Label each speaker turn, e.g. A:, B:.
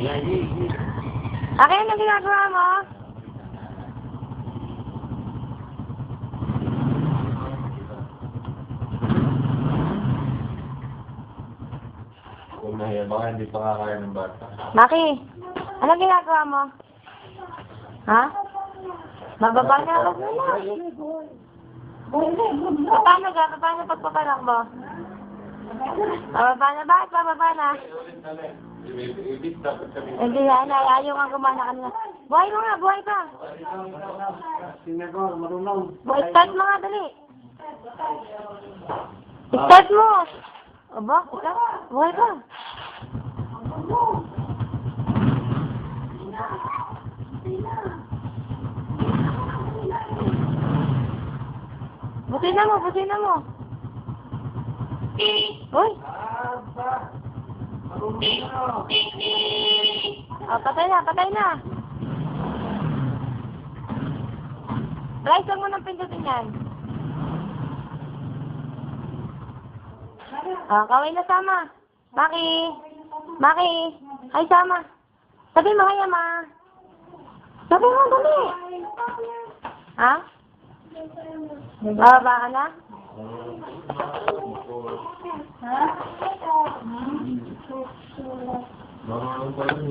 A: Akin, ano ginagawa mo?
B: Kung nahiya, baka hindi pa kakaya ng bata.
A: Maki, ano ginagawa mo? Ha? Mababa na ako muna. Paano ka? Paano pagpapanak mo? Bababa na? Bakit bababa na? Hindi yan, ayaw nga gumana kanina. Buhay mo nga, buhay ka. Buhay, start mo nga, dali. Start mo. Aba, ikaw, buhay ka. Butin na mo, butin na mo. Uy. Oh, patay na, patay na. Bryce, huwag mo nang pindutin yan. Oh, kaway na sama. Maki. Maki. Ay, sama. Sabi mo, kaya ma. Sabi mo, dali. Ha? Bababa ka na? Ha?
B: Marunong pa rin.